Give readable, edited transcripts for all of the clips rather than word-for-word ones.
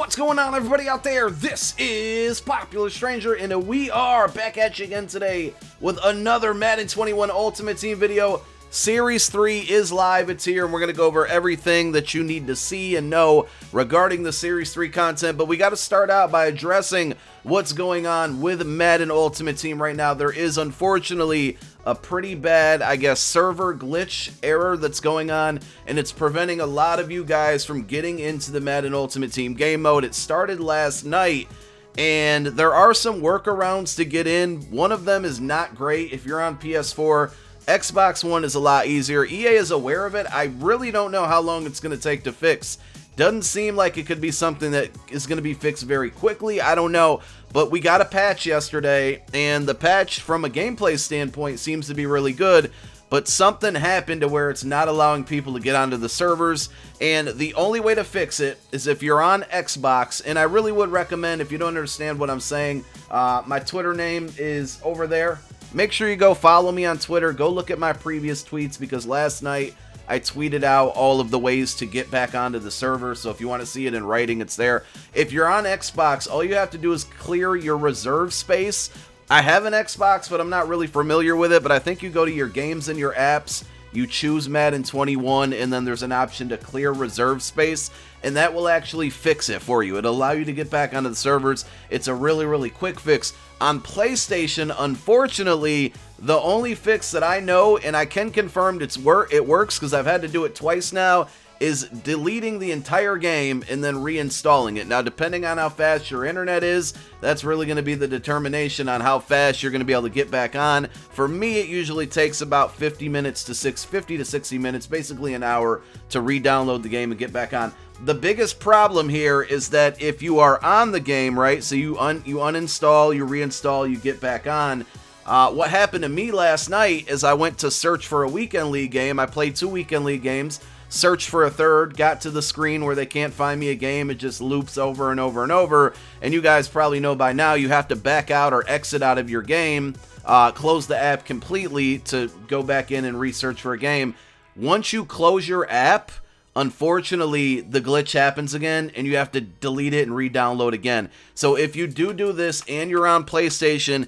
What's going on, everybody out there? This is Popular Stranger, and we are back at you again today with another Madden 21 Ultimate Team video. Series 3 is live, it's here, and we're going to go over everything that you need to see and know regarding the Series 3 content, but we got to start out by addressing what's going on with Madden Ultimate Team right now. There is, unfortunately, a pretty bad, I guess, server glitch error that's going on, and it's preventing a lot of you guys from getting into the Madden Ultimate Team game mode. It started last night, and there are some workarounds to get in. One of them is not great if you're on PS4. Xbox One is a lot easier. EA is aware of it. I really don't know how long it's going to take to fix. Doesn't seem like it could be something that is going to be fixed very quickly. I don't know. But we got a patch yesterday, and the patch from a gameplay standpoint seems to be really good. But something happened to where it's not allowing people to get onto the servers. And the only way to fix it is if you're on Xbox. And I really would recommend, if you don't understand what I'm saying, my Twitter name is over there. Make sure you go follow me on Twitter. Go look at my previous tweets, because last night I tweeted out all of the ways to get back onto the server. So if you want to see it in writing, it's there. If you're on Xbox, all you have to do is clear your reserve space. I have an Xbox, but I'm not really familiar with it. But I think you go to your games and your apps, you choose Madden 21, and then there's an option to clear reserve space, and that will actually fix it for you. It'll allow you to get back onto the servers. It's a really, really quick fix. On PlayStation, unfortunately, the only fix that I know, and I can confirm it works because I've had to do it twice now, is deleting the entire game and then reinstalling it. Now, depending on how fast your internet is, that's really going to be the determination on how fast you're going to be able to get back on. For me, it usually takes about 50 to 60 minutes, basically an hour, to re-download the game and get back on. The biggest problem here is that if you are on the game, right, so you uninstall, you reinstall, you get back on. What happened to me last night is I went to search for a Weekend League game. I played 2 Weekend League games, searched for a third, got to the screen where they can't find me a game. It just loops over and over and over. And you guys probably know by now you have to back out or exit out of your game, close the app completely to go back in and research for a game. Once you close your app, unfortunately, the glitch happens again, and you have to delete it and re-download again. So if you do this and you're on PlayStation,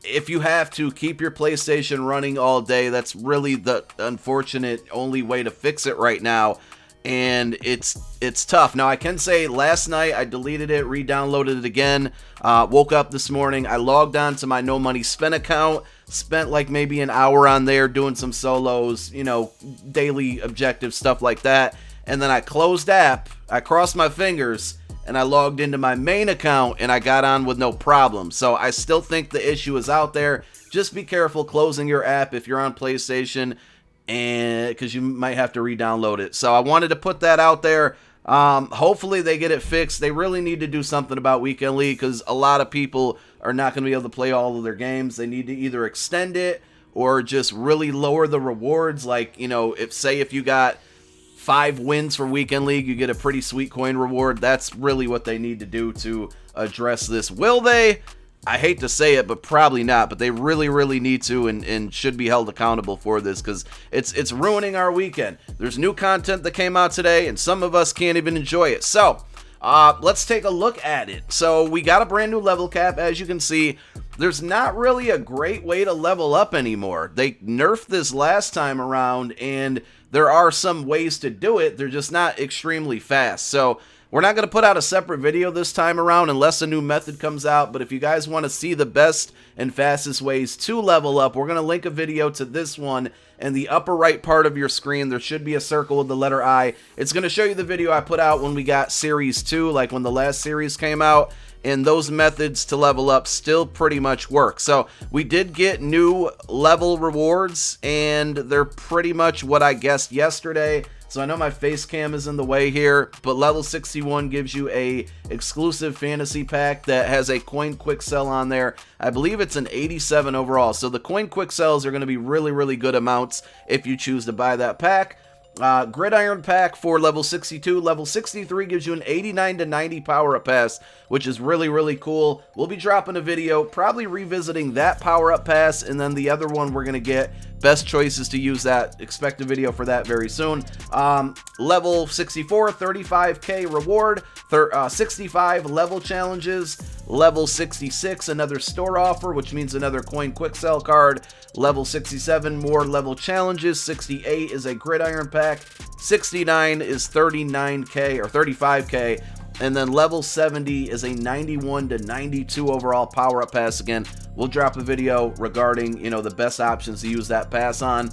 if you have to, keep your PlayStation running all day. That's really the unfortunate only way to fix it right now, and it's tough. Now, I can say last night I deleted it, re-downloaded it again, woke up this morning, I logged on to my No Money Spent account, spent like maybe an hour on there doing some solos, you know, daily objective stuff like that, and then I closed app, I crossed my fingers, and I logged into my main account, and I got on with no problem. So I still think the issue is out there. Just be careful closing your app if you're on PlayStation, and because you might have to re-download it. So I wanted to put that out there. Hopefully they get it fixed. They really need to do something about Weekend League, because a lot of people are not going to be able to play all of their games. They need to either extend it or just really lower the rewards. Like, you know, if you got 5 wins for Weekend League, you get a pretty sweet coin reward. That's really what they need to do to address this. Will they? I hate to say it, but probably not. But they really, really need to, and should be held accountable for this, because it's ruining our weekend. There's new content that came out today, and some of us can't even enjoy it. So let's take a look at it. So we got a brand new level cap. As you can see, there's not really a great way to level up anymore. They nerfed this last time around, and there are some ways to do it. They're just not extremely fast. So we're not going to put out a separate video this time around unless a new method comes out. But if you guys want to see the best and fastest ways to level up, we're going to link a video to this one. In the upper right part of your screen, there should be a circle with the letter I. It's going to show you the video I put out when we got Series 2, like when the last series came out. And those methods to level up still pretty much work. So we did get new level rewards, and they're pretty much what I guessed yesterday. So I know my face cam is in the way here, but level 61 gives you a exclusive fantasy pack that has a coin quick sell on there. I believe it's an 87 overall. So the coin quick sells are going to be really, really good amounts if you choose to buy that pack. Gridiron pack for level 62. Level 63 gives you an 89 to 90 power-up pass, which is really, really cool. We'll be dropping a video, probably revisiting that power-up pass, and then the other one we're going to get best choices to use that. Expect a video for that very soon. Level 64, 35k reward, 65 level challenges, level 66, another store offer, which means another coin quick sell card, level 67, more level challenges, 68 is a gridiron pack, 69 is 39k or 35k, and then level 70 is a 91 to 92 overall power-up pass. Again, we'll drop a video regarding, the best options to use that pass on.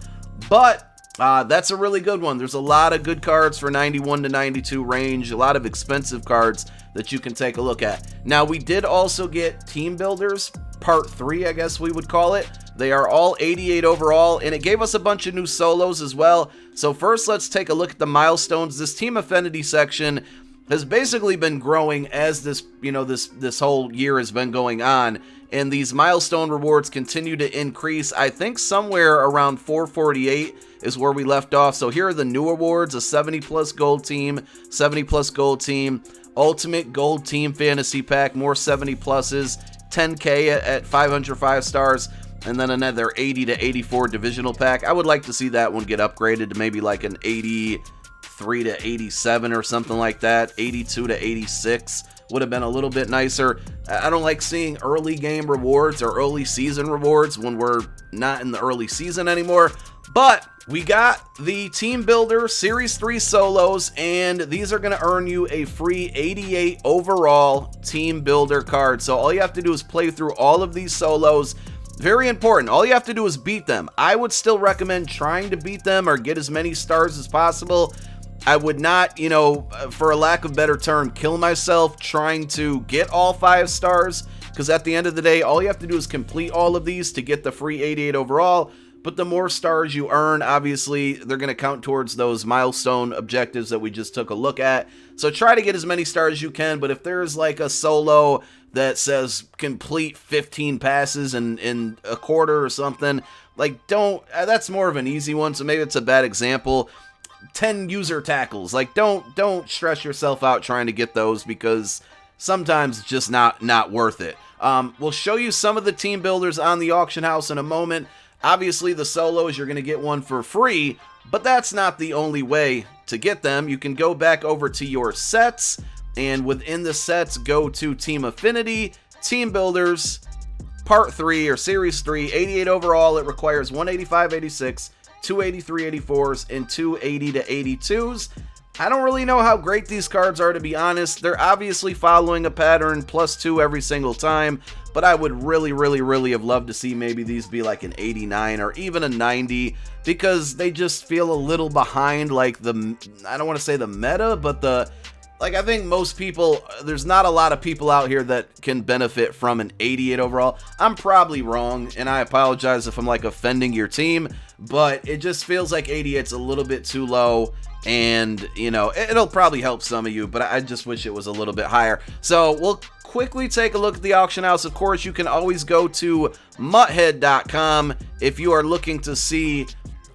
But that's a really good one. There's a lot of good cards for 91 to 92 range, a lot of expensive cards that you can take a look at. Now, we did also get Team Builders, Part 3, I guess we would call it. They are all 88 overall, and it gave us a bunch of new solos as well. So first, let's take a look at the milestones. This Team Affinity section has basically been growing as this, this whole year has been going on, and these milestone rewards continue to increase. I think somewhere around 448 is where we left off. So here are the new awards: a 70 plus gold team, 70 plus gold team, ultimate gold team fantasy pack, more 70 pluses, 10k at 505 stars, and then another 80 to 84 divisional pack. I would like to see that one get upgraded to maybe like an 83 to 87 or something like that. 82 to 86 would have been a little bit nicer. I don't like seeing early game rewards or early season rewards when we're not in the early season anymore. But we got the Team Builder Series 3 solos, and these are going to earn you a free 88 overall Team Builder card. So all you have to do is play through all of these solos. Very important. All you have to do is beat them. I would still recommend trying to beat them or get as many stars as possible. I would not, for a lack of a better term, kill myself trying to get all 5 stars, because at the end of the day, all you have to do is complete all of these to get the free 88 overall. But the more stars you earn, obviously, they're going to count towards those milestone objectives that we just took a look at. So try to get as many stars as you can, but if there's like a solo that says complete 15 passes in a quarter or something, like that's more of an easy one, so maybe it's a bad example. 10 user tackles, like don't stress yourself out trying to get those, because sometimes it's just not worth it. We'll show you some of the team builders on the auction house in a moment. Obviously, the solos, you're going to get one for free, but that's not the only way to get them. You can go back over to your sets, and within the sets, go to Team Affinity, Team Builders, Part 3 or Series 3, 88 overall. It requires 185, 86, 283, 84s, and 280 to 82s. I don't really know how great these cards are, to be honest. They're obviously following a pattern, +2 every single time, but I would really have loved to see maybe these be like an 89 or even a 90, because they just feel a little behind, like I don't want to say the meta, but I think most people, there's not a lot of people out here that can benefit from an 88 overall. I'm probably wrong, and I apologize if I'm like offending your team, but it just feels like 88's a little bit too low, and it'll probably help some of you, but I just wish it was a little bit higher. So we'll quickly take a look at the auction house. Of course, you can always go to mutthead.com if you are looking to see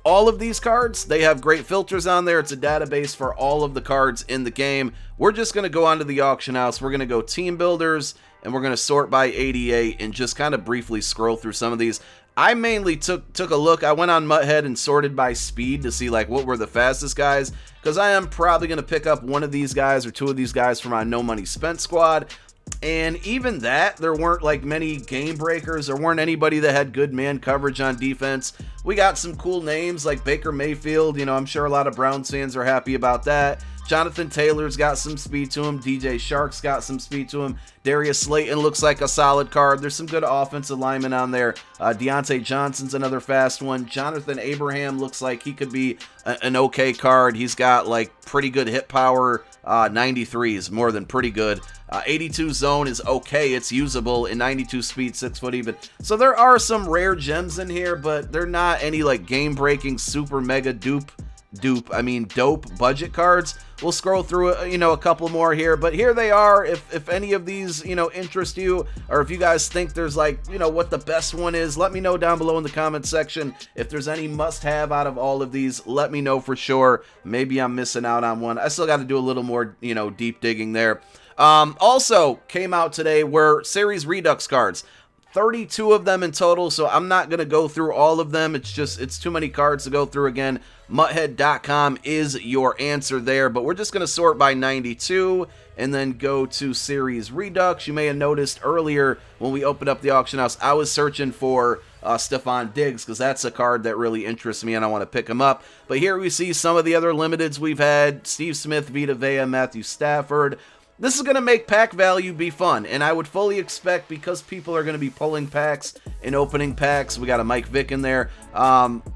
all of these cards. They have great filters on there. It's a database for all of the cards in the game. We're just going to go onto the auction house. We're going to go Team Builders, and we're going to sort by 88 and just kind of briefly scroll through some of these. I mainly took a look. I went on Mutthead and sorted by speed to see like what were the fastest guys, because I am probably going to pick up one of these guys or two of these guys for my no money spent squad. And even that, there weren't like many game breakers. There weren't anybody that had good man coverage on defense. We got some cool names like Baker Mayfield. I'm sure a lot of Browns fans are happy about that. Jonathan Taylor's got some speed to him. DJ Shark's got some speed to him. Darius Slayton looks like a solid card. There's some good offensive linemen on there. Deontay Johnson's another fast one. Jonathan Abraham looks like he could be an okay card. He's got like pretty good hit power. 93 is more than pretty good. 82 zone is okay. It's usable. In 92 speed, 6 foot even. So there are some rare gems in here, but they're not any like game breaking super mega dupe dope budget cards. We'll scroll through, a couple more here, but here they are. If any of these, interest you, or if you guys think there's like, what the best one is, let me know down below in the comment section. If there's any must-have out of all of these, let me know for sure. Maybe I'm missing out on one. I still got to do a little more, deep digging there. Also came out today were Series Redux cards. 32 of them in total, so I'm not going to go through all of them. It's too many cards to go through again. Mutthead.com is your answer there, but we're just going to sort by 92 and then go to Series Redux. You may have noticed earlier when we opened up the auction house, I was searching for Stephon Diggs because that's a card that really interests me and I want to pick him up. But here we see some of the other limiteds we've had. Steve Smith, Vita Vea, Matthew Stafford. This is going to make pack value be fun, and I would fully expect, because people are going to be pulling packs and opening packs, we got a Mike Vick in there,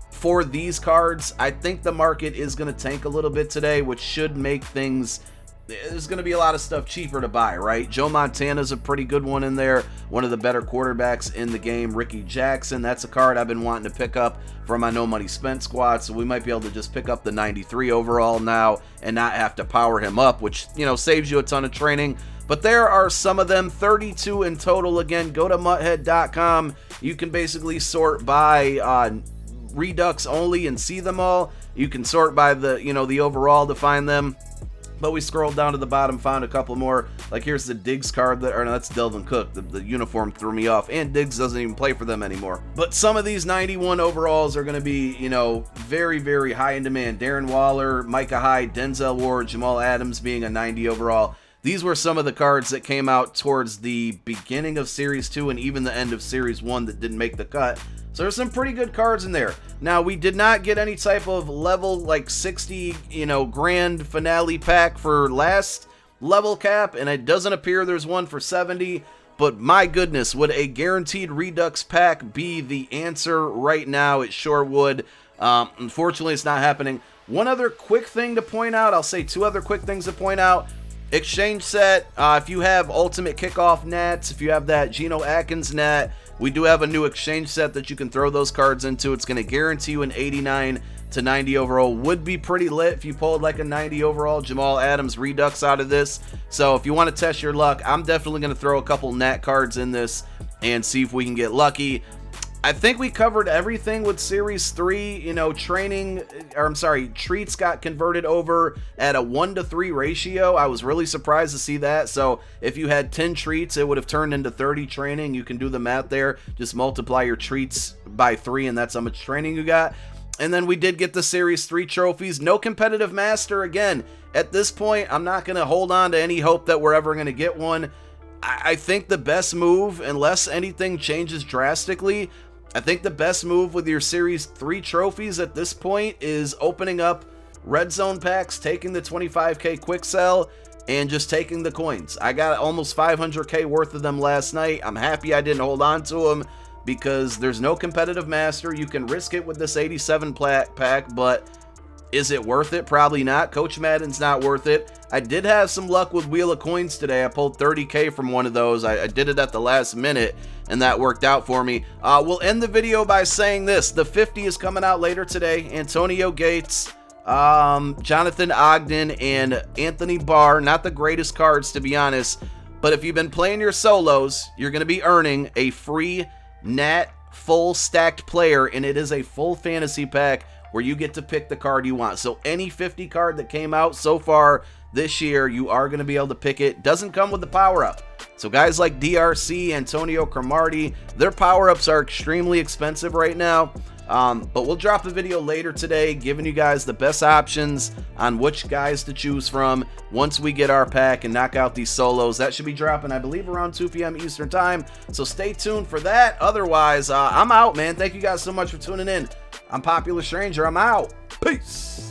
for these cards, I think the market is going to tank a little bit today, which should make things, there's going to be a lot of stuff cheaper to buy, right? Joe Montana's a pretty good one in there, one of the better quarterbacks in the game. Ricky Jackson, that's a card I've been wanting to pick up for my No Money Spent squad, so we might be able to just pick up the 93 overall now and not have to power him up, which, saves you a ton of training. But there are some of them, 32 in total. Again, go to mutthead.com. You can basically sort by Redux only and see them all. You can sort by the, the overall to find them. But we scrolled down to the bottom, found a couple more. Like here's the Diggs card, that's Delvin Cook. The uniform threw me off, and Diggs doesn't even play for them anymore. But some of these 91 overalls are going to be, very, very high in demand. Darren Waller, Micah Hyde, Denzel Ward, Jamal Adams being a 90 overall. These were some of the cards that came out towards the beginning of Series 2 and even the end of Series 1 that didn't make the cut. So there's some pretty good cards in there. Now, we did not get any type of level like 60, grand finale pack for last level cap, and it doesn't appear there's one for 70. But my goodness, would a guaranteed Redux pack be the answer right now? It sure would. Unfortunately, it's not happening. One other quick thing to point out, I'll say two other quick things to point out. Exchange set, if you have Ultimate Kickoff Nats, if you have that Geno Atkins Nat, we do have a new exchange set that you can throw those cards into. It's going to guarantee you an 89 to 90 overall. Would be pretty lit if you pulled like a 90 overall Jamal Adams Redux out of this. So if you want to test your luck, I'm definitely going to throw a couple Nat cards in this and see if we can get lucky. I think we covered everything with Series 3, treats got converted over at a 1-to-3 ratio. I was really surprised to see that. So if you had 10 treats, it would have turned into 30 training. You can do the math there. Just multiply your treats by 3, and that's how much training you got. And then we did get the Series 3 trophies. No competitive master. Again, at this point, I'm not going to hold on to any hope that we're ever going to get one. I think the best move, unless anything changes drastically, I think the best move with your Series 3 trophies at this point is opening up red zone packs, taking the 25k quick sell, and just taking the coins. I got almost 500k worth of them last night. I'm happy I didn't hold on to them because there's no competitive master. You can risk it with this 87 pack, but is it worth it? Probably not. Coach Madden's not worth it. I did have some luck with Wheel of Coins today. I pulled 30k from one of those. I did it at the last minute, and that worked out for me. We'll end the video by saying this. The 50 is coming out later today. Antonio Gates, Jonathan Ogden, and Anthony Barr. Not the greatest cards, to be honest, but if you've been playing your solos, you're going to be earning a free Nat full stacked player, and it is a full fantasy pack where you get to pick the card you want. So any 50 card that came out so far this year, you are going to be able to pick it. Doesn't come with the power-up. So guys like DRC, Antonio Cromartie, their power-ups are extremely expensive right now. But we'll drop a video later today giving you guys the best options on which guys to choose from once we get our pack and knock out these solos. That should be dropping, I believe, around 2 p.m. Eastern time. So stay tuned for that. Otherwise, I'm out, man. Thank you guys so much for tuning in. I'm Popular Stranger. I'm out. Peace.